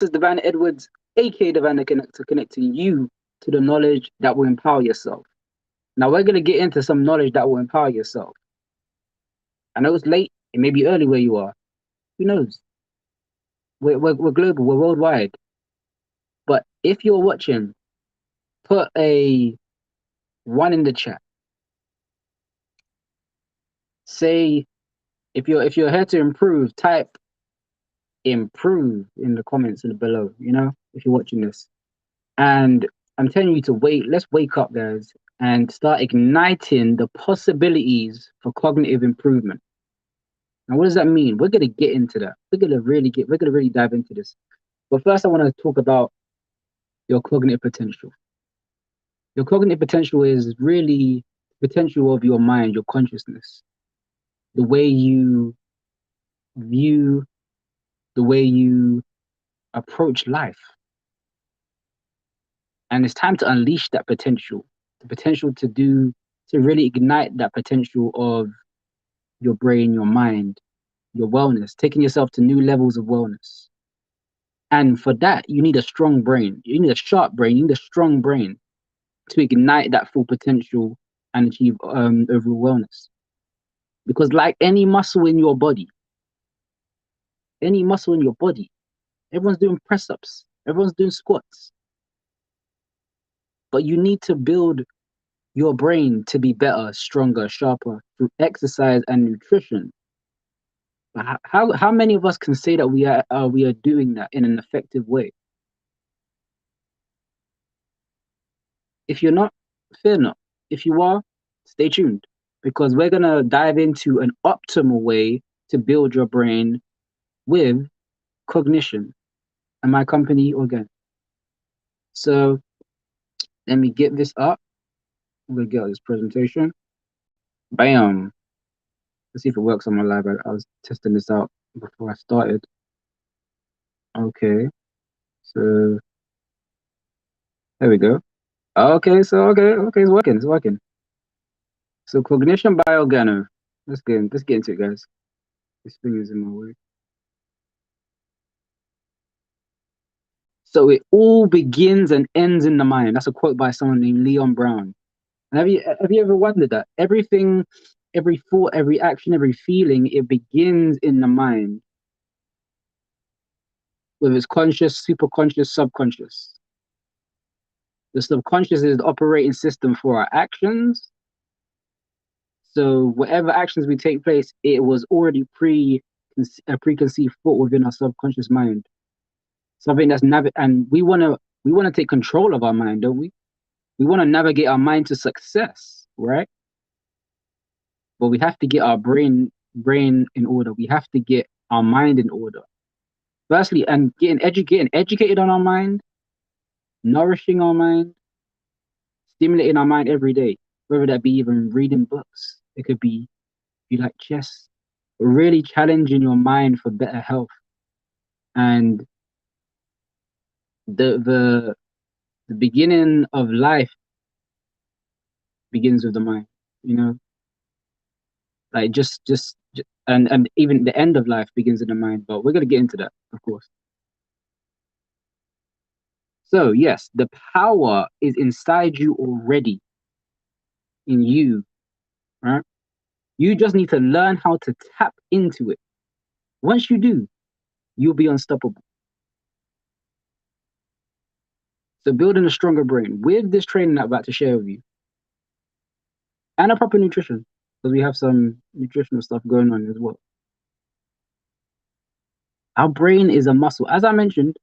is Divine Edwards, aka Divine Connector, connecting you to the knowledge that will empower yourself. Now, we're going to get into some knowledge that will empower yourself. I know it's late, it may be early where you are. Who knows? We're global, we're worldwide. But if you're watching, put a one in the chat. Say if you're here to improve, type improve in the comments below, if you're watching this. And I'm telling you to let's wake up, guys, and start igniting the possibilities for cognitive improvement. Now, what does that mean? We're gonna get into that. We're gonna really dive into this. But first, I want to talk about your cognitive potential. Your cognitive potential is really potential of your mind, your consciousness, the way you view, the way you approach life. And it's time to unleash that potential, the potential to really ignite that potential of your brain, your mind, your wellness, taking yourself to new levels of wellness. And for that, you need a strong brain. You need a sharp brain. You need a strong brain to ignite that full potential and achieve overall wellness. Because like any muscle in your body, everyone's doing press-ups, everyone's doing squats. But you need to build your brain to be better, stronger, sharper through exercise and nutrition. But how many of us can say that we are doing that in an effective way? If you're not, fear not. If you are, stay tuned, because we're gonna dive into an optimal way to build your brain with cognition. And my company again. So let me get this up. I'm gonna get this presentation. Bam. Let's see if it works on my live. I was testing this out before I started. Okay. So there we go. Okay, it's working. So cognition by Organo. Let's get into it, guys. This thing is in my way. So it all begins and ends in the mind. That's a quote by someone named Leon Brown. And have you ever wondered that everything, every thought, every action, every feeling, it begins in the mind, whether it's conscious, superconscious, subconscious. The subconscious is the operating system for our actions. So whatever actions we take place, it was already a preconceived thought within our subconscious mind. Something that's and we wanna take control of our mind, don't we? We want to navigate our mind to success, right? But we have to get our brain in order. We have to get our mind in order. Firstly, and getting educated on our mind, nourishing our mind, stimulating our mind every day, whether that be even reading books. It could be you like chess, really challenging your mind for better health. And the beginning of life begins with the mind, you know, like and even the end of life begins in the mind. But we're gonna get into that, of course. So yes, the power is inside you already, in you, right? You just need to learn how to tap into it. Once you do, you'll be unstoppable. So building a stronger brain with this training I'm about to share with you, and a proper nutrition, because we have some nutritional stuff going on as well. Our brain is a muscle, as I mentioned,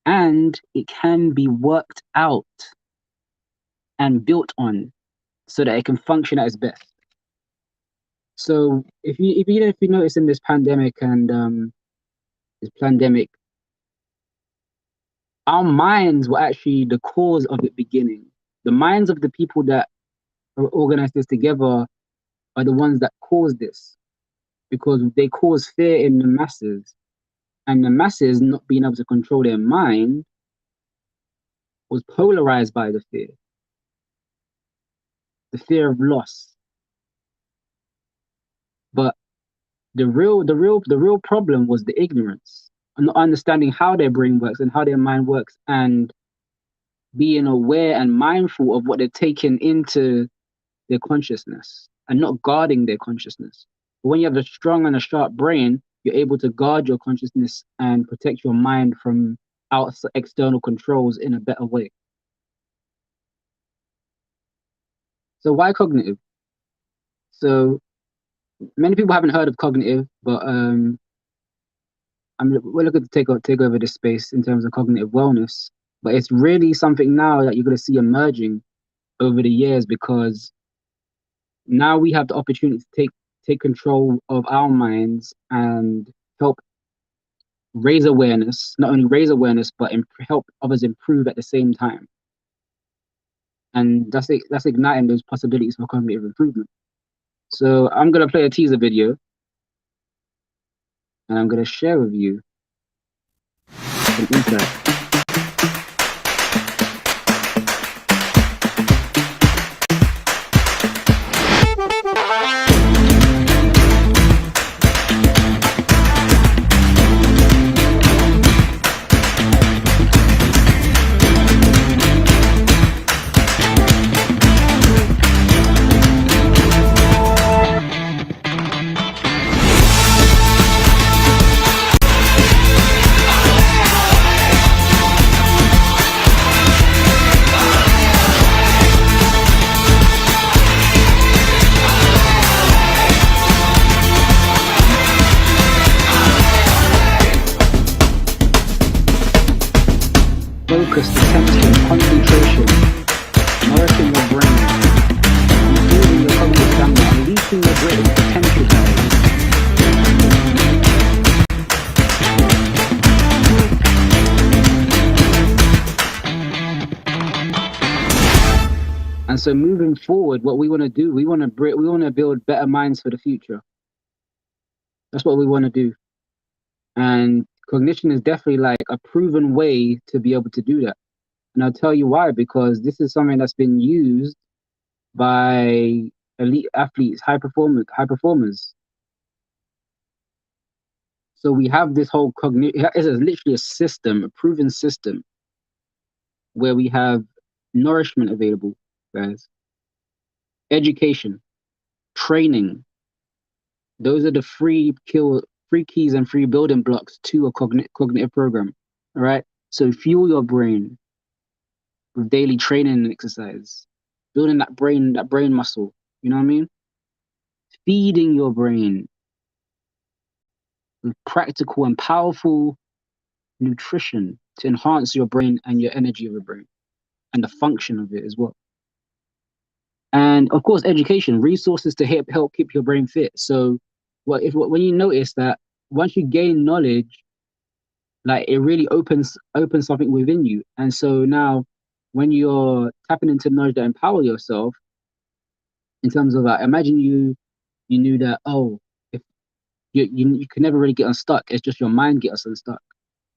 and it can be worked out and built on so that it can function at its best. So if you notice in this pandemic our minds were actually the cause of it beginning. The minds of the people that organized this together are the ones that caused this, because they cause fear in the masses, and the masses not being able to control their mind was polarized by the fear of loss. But the real problem was the ignorance. not understanding how their brain works and how their mind works, and being aware and mindful of what they're taking into their consciousness and not guarding their consciousness. But when you have a strong and a sharp brain, you're able to guard your consciousness and protect your mind from external controls in a better way. So why cognitive? So many people haven't heard of cognitive, but we're looking to take over this space in terms of cognitive wellness. But it's really something now that you're going to see emerging over the years, because now we have the opportunity to take control of our minds and help raise awareness, not only raise awareness, but help others improve at the same time. And that's igniting those possibilities for cognitive improvement. So I'm going to play a teaser video, and I'm going to share with you some insight. Focus, attention, concentration, nourishing your brain, improving your cognitive stamina, unleashing your greatest potential, guys. And so moving forward, what we want to do, we want to build better minds for the future. That's what we want to do. And cognition is definitely like a proven way to be able to do that. And I'll tell you why, because this is something that's been used by elite athletes, high performers. So we have this whole cognition. It's literally a system, a proven system, where we have nourishment available, guys. Education, training. Those are the free keys and free building blocks to a cognitive program. All right. So fuel your brain with daily training and exercise, building that brain muscle. You know what I mean? Feeding your brain with practical and powerful nutrition to enhance your brain and your energy of your brain and the function of it as well. And of course, education, resources to help keep your brain fit. So when you notice that once you gain knowledge, like it really opens something within you. And so now when you're tapping into knowledge that empower yourself, in terms of that, imagine you knew that, oh, if you can never really get unstuck, it's just your mind gets unstuck.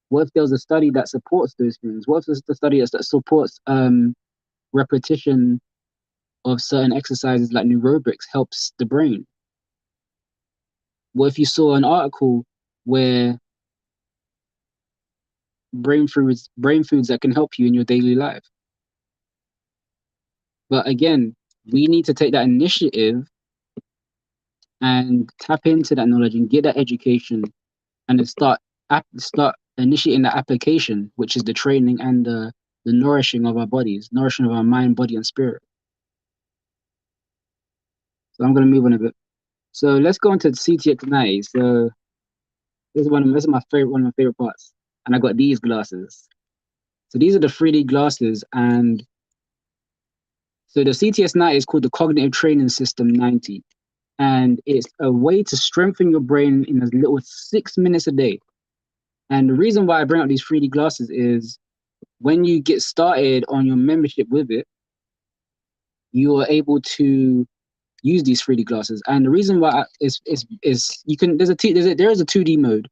What if there was a study that supports those things? What if there's a study that supports repetition of certain exercises like neurobics helps the brain? What if you saw an article where brain foods that can help you in your daily life? But again, we need to take that initiative and tap into that knowledge and get that education, and then start initiating the application, which is the training and the nourishing of our bodies, nourishing of our mind, body, and spirit. So I'm going to move on a bit. So let's go into CTX90. So this is my favorite parts. And I got these glasses. So these are the 3D glasses, and so the CTS90 is called the Cognitive Training System 90. And it's a way to strengthen your brain in as little as 6 minutes a day. And the reason why I bring up these 3D glasses is when you get started on your membership with it, you are able to use these 3D glasses. And the reason why is you can there is a 2D mode,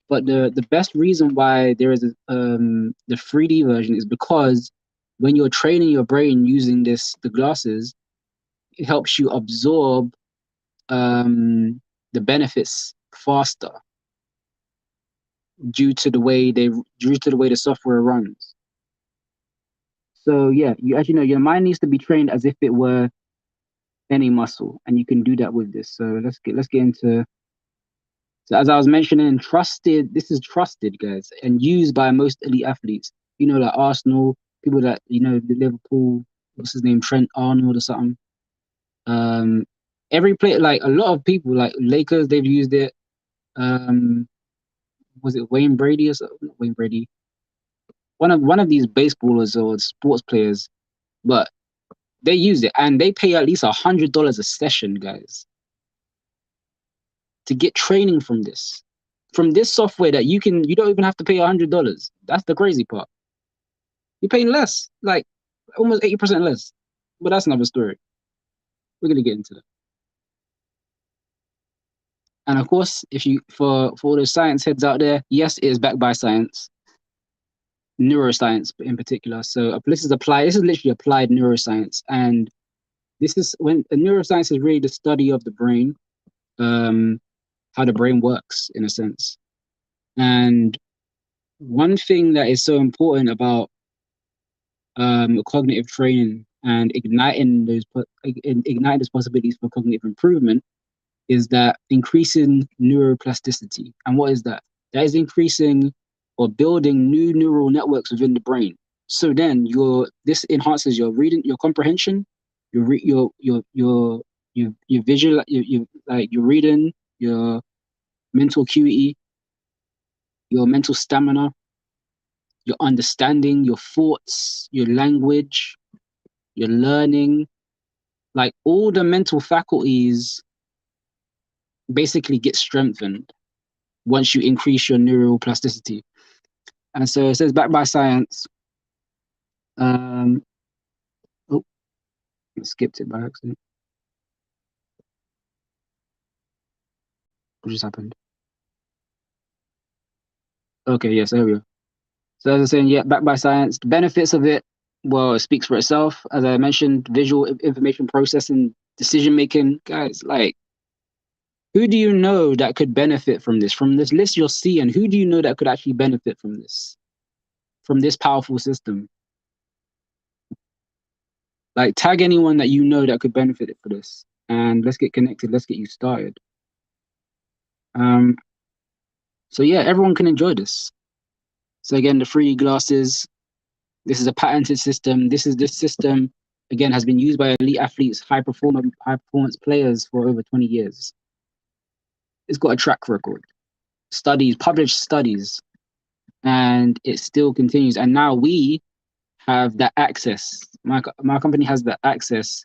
but the best reason why there is the 3D version is because when you're training your brain using the glasses, it helps you absorb the benefits faster. due to the way the software runs. So yeah, you actually know your mind needs to be trained as if it were any muscle, and you can do that with this. So let's get into. So as I was mentioning, this is trusted, guys, and used by most elite athletes. You know, like Arsenal, people that the Liverpool, what's his name, Trent Arnold or something. Every player, like a lot of people, like Lakers, they've used it. Was it Wayne Brady or something? Not Wayne Brady. One of these baseballers or sports players, but they use it and they pay at least $100 a session, guys, to get training from this software that you don't even have to pay $100. That's the crazy part. You're paying less, like almost 80% less. But that's another story. We're gonna get into that. And of course, if you for all the science heads out there, yes, it is backed by science, neuroscience in particular. So this is applied. This is literally applied neuroscience, and this is when neuroscience is really the study of the brain, how the brain works in a sense. And one thing that is so important about cognitive training and igniting those possibilities for cognitive improvement is that increasing neuroplasticity. And what is that? That is increasing or building new neural networks within the brain. So then this enhances your reading, your comprehension, your visual, your reading, your mental acuity, your mental stamina, your understanding, your thoughts, your language, your learning, like all the mental faculties basically get strengthened once you increase your neural plasticity. And so it says backed by science. I skipped it by accident. What just happened? Okay, yes, there we go. So as I was saying, yeah, backed by science. The benefits of it, well, it speaks for itself. As I mentioned, visual information processing, decision making. Guys, like, who do you know that could benefit from this? From this list you'll see, and who do you know that could actually benefit from this powerful system? Like, tag anyone that you know that could benefit for this, and let's get connected. Let's get you started. So yeah, everyone can enjoy this. So again, the free glasses. This is a patented system. This system again has been used by elite athletes, high performance players for over 20 years. It's got a track record, published studies, and it still continues. And now we have that access. My company has that access,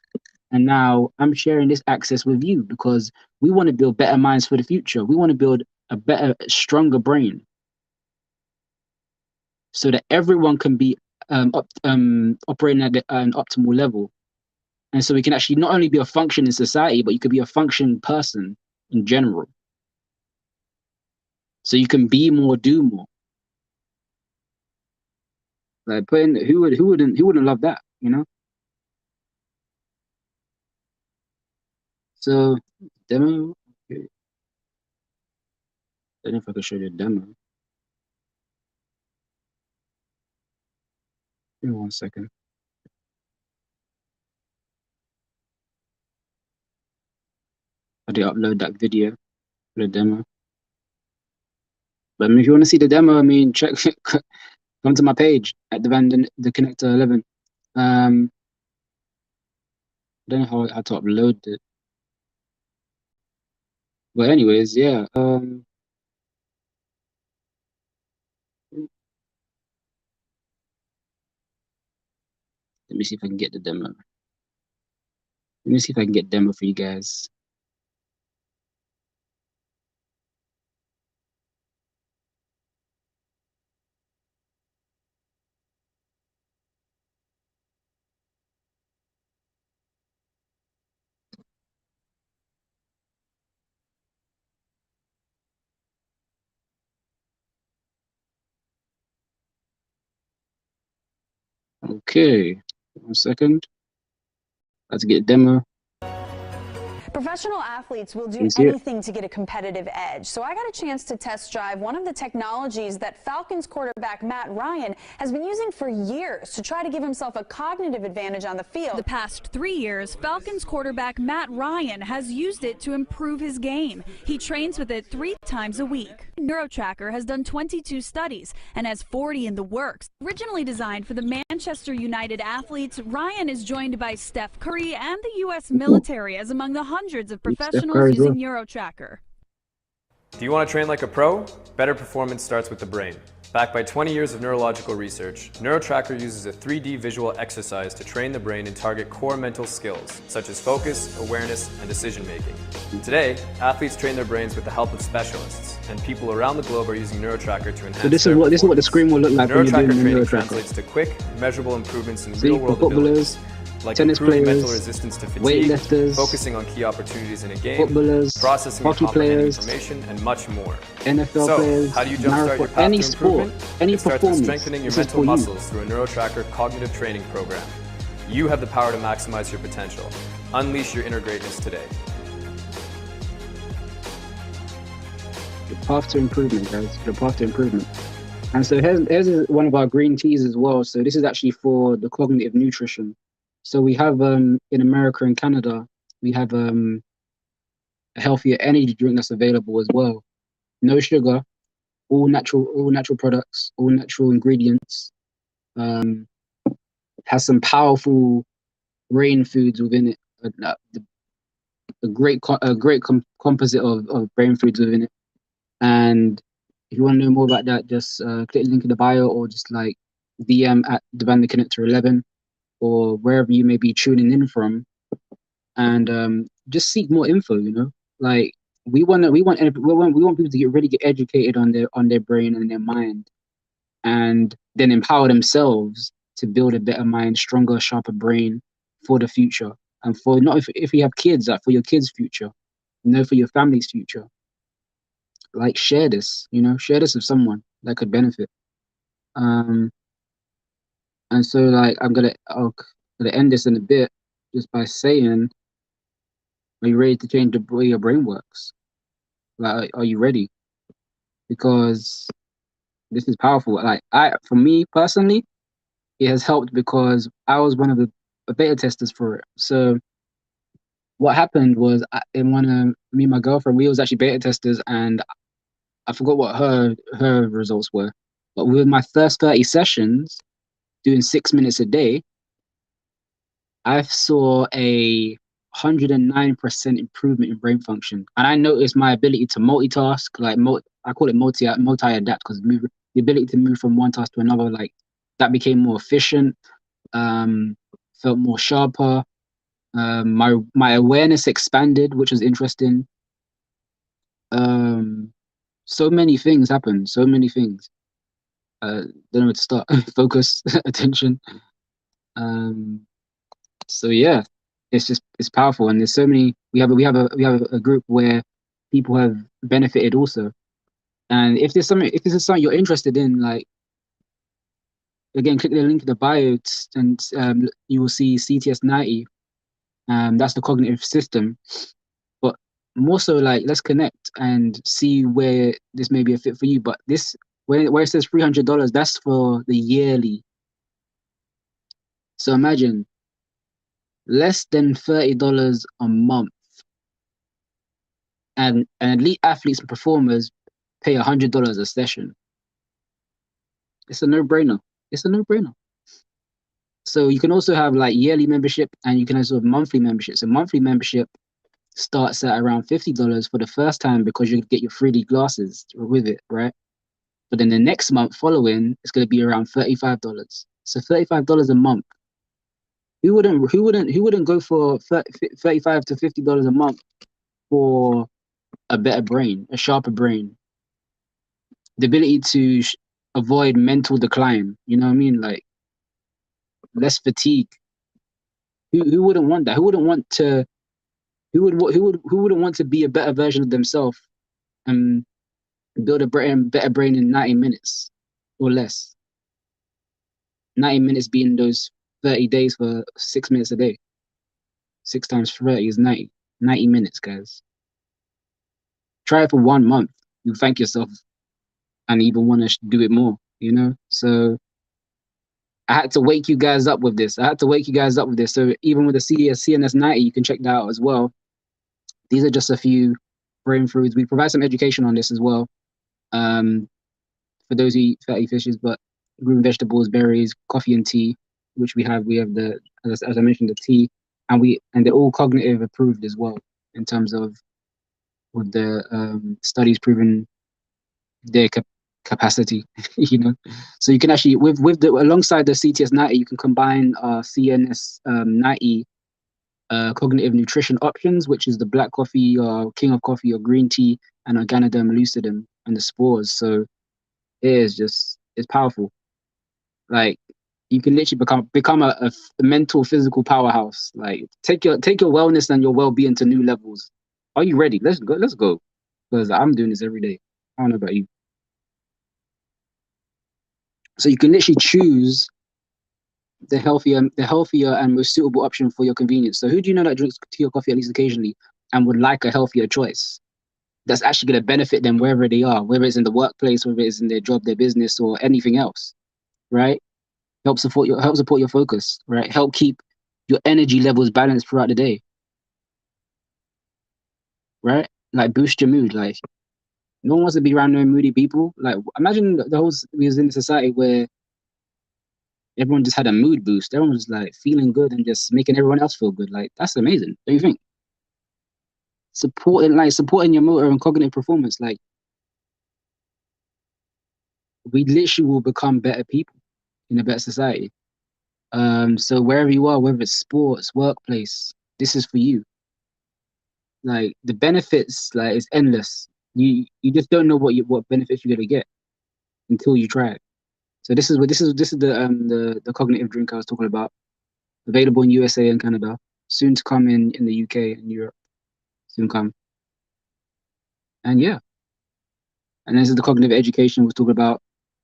and now I'm sharing this access with you because we want to build better minds for the future. We want to build a better, stronger brain, so that everyone can be operating at an optimal level, and so we can actually not only be a function in society, but you could be a function person in general. So you can be more, do more. Like who wouldn't love that, you know? So demo. Okay. I don't know if I can show you a demo. Give me 1 second. I did upload that video for the demo. But I mean, if you want to see the demo, I mean, check come to my page at the Connector 11. I don't know how to upload it. But anyways, yeah. Let me see if I can get the demo. Let me see if I can get demo for you guys. Okay, 1 second. Let's get demo. Professional athletes will do You see it? anything to get a competitive edge. So I got a chance to test drive one of the technologies that Falcons quarterback Matt Ryan has been using for years to try to give himself a cognitive advantage on the field. The past 3 years, Falcons quarterback Matt Ryan has used it to improve his game. He trains with it 3 times a week. NeuroTracker has done 22 studies and has 40 in the works. Originally designed for the Manchester United athletes, Ryan is joined by Steph Curry and the U.S. military as among the hundreds of professionals using NeuroTracker. Do you want to train like a pro? Better performance starts with the brain. Backed by 20 years of neurological research, NeuroTracker uses a 3D visual exercise to train the brain and target core mental skills, such as focus, awareness, and decision-making. Today, athletes train their brains with the help of specialists, and people around the globe are using NeuroTracker to enhance So this is what the screen will look like when you're doing the training NeuroTracker. translates to quick, measurable improvements in See, real-world for footballers, abilities, like tennis improving mental players, resistance to fatigue, weightlifters, focusing on key opportunities in a game, footballers, processing and hockey comprehending players, information, and much more. NFL So, players, how do you jumpstart your marathon, path any to sport, improvement? any It starts with performance. strengthening your This is mental for you. muscles through a NeuroTracker cognitive training program. You have the power to maximize your potential. Unleash your inner greatness today. The path to improvement, guys. The path to improvement. And so here's one of our green teas as well. So this is actually for the cognitive nutrition. So we have in America and Canada, we have a healthier energy drink that's available as well. No sugar, all natural products, all natural ingredients. Has some powerful brain foods within it. A great composite of brain foods within it. And if you want to know more about that, just click the link in the bio or just like DM at the Band the Connector 11 or wherever you may be tuning in from, and just seek more info. You know, like we want people to really get educated on their brain and their mind, and then empower themselves to build a better mind, stronger, sharper brain for the future, and for not if you have kids, like for your kids' future, you know, for your family's future. Like share this with someone that could benefit. And so like I'm gonna end this in a bit just by saying, are you ready to change the way your brain works? Like, are you ready? Because this is powerful. Like for me personally, it has helped because I was one of the beta testers for it. So what happened was in one of me and my girlfriend, we was actually beta testers, and I forgot what her results were. But with my first 30 sessions, doing 6 minutes a day, I saw a 109% improvement in brain function. And I noticed my ability to multitask, like I call it multi-adapt, because the ability to move from one task to another, like that became more efficient, felt more sharper. My awareness expanded, which was interesting. So many things happened, so many things. Don't know where to start. Focus, attention. So yeah, it's powerful, and there's so many. We have a group where people have benefited also. And if this is something you're interested in, like again, click the link in the bio, and you will see CTS90. That's the cognitive system. But more so, like, let's connect and see where this may be a fit for you. But this, where it says $300, that's for the yearly. So imagine less than $30 a month, and elite athletes and performers pay $100 a session. It's a no-brainer. It's a no-brainer. So you can also have like yearly membership, and you can also have monthly membership. So monthly membership starts at around $50 for the first time because you get your 3D glasses with it, right? But then the next month following, it's going to be around $35. So $35 a month. Who wouldn't go for $35 to $50 a month for a better brain, a sharper brain, the ability to avoid mental decline? You know what I mean? Like less fatigue. Who wouldn't want that? Who wouldn't want to? Who wouldn't want to be a better version of themselves and build a better brain in 90 minutes or less? 90 minutes being those 30 days for 6 minutes a day. 6 times 30 is 90 90 minutes, guys. Try it for 1 month. You'll thank yourself and even want to do it more, you know? So I had to wake you guys up with this. So even with the CNS 90, you can check that out as well. These are just a few brain foods. We provide some education on this as well. For those who eat fatty fishes, but green vegetables, berries, coffee and tea, which we have the, as I mentioned, the tea, and they're all cognitive approved as well in terms of with the studies proving their capacity, you know. So you can actually alongside the CTS 90, you can combine CNS 90 cognitive nutrition options, which is the black coffee or king of coffee or green tea, and Organoderm lucidum and the spores. So it's powerful. Like, you can literally become a mental, physical powerhouse. Like, take your wellness and your well-being to new levels. Are you ready? Let's go. Because I'm doing this every day. I don't know about you. So you can literally choose the healthier and most suitable option for your convenience. So who do you know that drinks tea or coffee at least occasionally and would like a healthier choice that's actually going to benefit them wherever they are, whether it's in the workplace, whether it's in their job, their business, or anything else, right? Help support your focus, right? Help keep your energy levels balanced throughout the day, right? Like, boost your mood. Like, no one wants to be around no moody people. Like, imagine we was in a society where everyone just had a mood boost. Everyone was like feeling good and just making everyone else feel good. Like, that's amazing, don't you think? Supporting your motor and cognitive performance. Like, we literally will become better people in a better society. So wherever you are, whether it's sports, workplace, this is for you. Like, the benefits, like, it's endless. You just don't know what benefits you're gonna get until you try it. So this is the cognitive drink I was talking about. Available in USA and Canada. Soon to come in the UK and Europe. Soon come. And yeah. And this is the cognitive education we're talking about.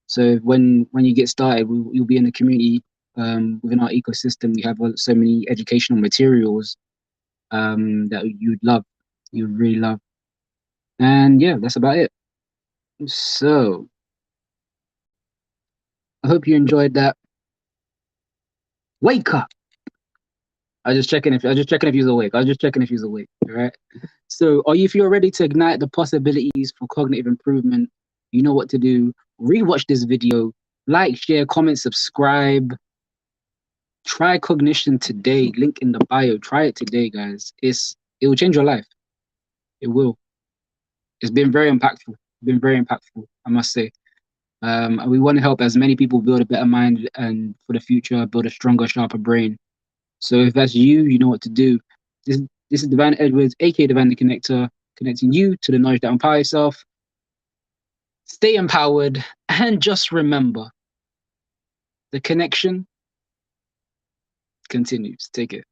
So when you get started, you'll be in the community within our ecosystem. We have so many educational materials that you'd really love. And yeah, that's about it. So I hope you enjoyed that. Wake up! I was just checking if you're awake. All right. So if you're ready to ignite the possibilities for cognitive improvement, you know what to do. Rewatch this video, like, share, comment, subscribe. Try cognition today. Link in the bio. Try it today, guys. It will change your life. It will. It's been very impactful. I must say. And we want to help as many people build a better mind and for the future, build a stronger, sharper brain. So if that's you, you know what to do. This is Divine Edwards, aka Divine the Connector, connecting you to the knowledge that empower yourself. Stay empowered, and just remember, the connection continues. Take it.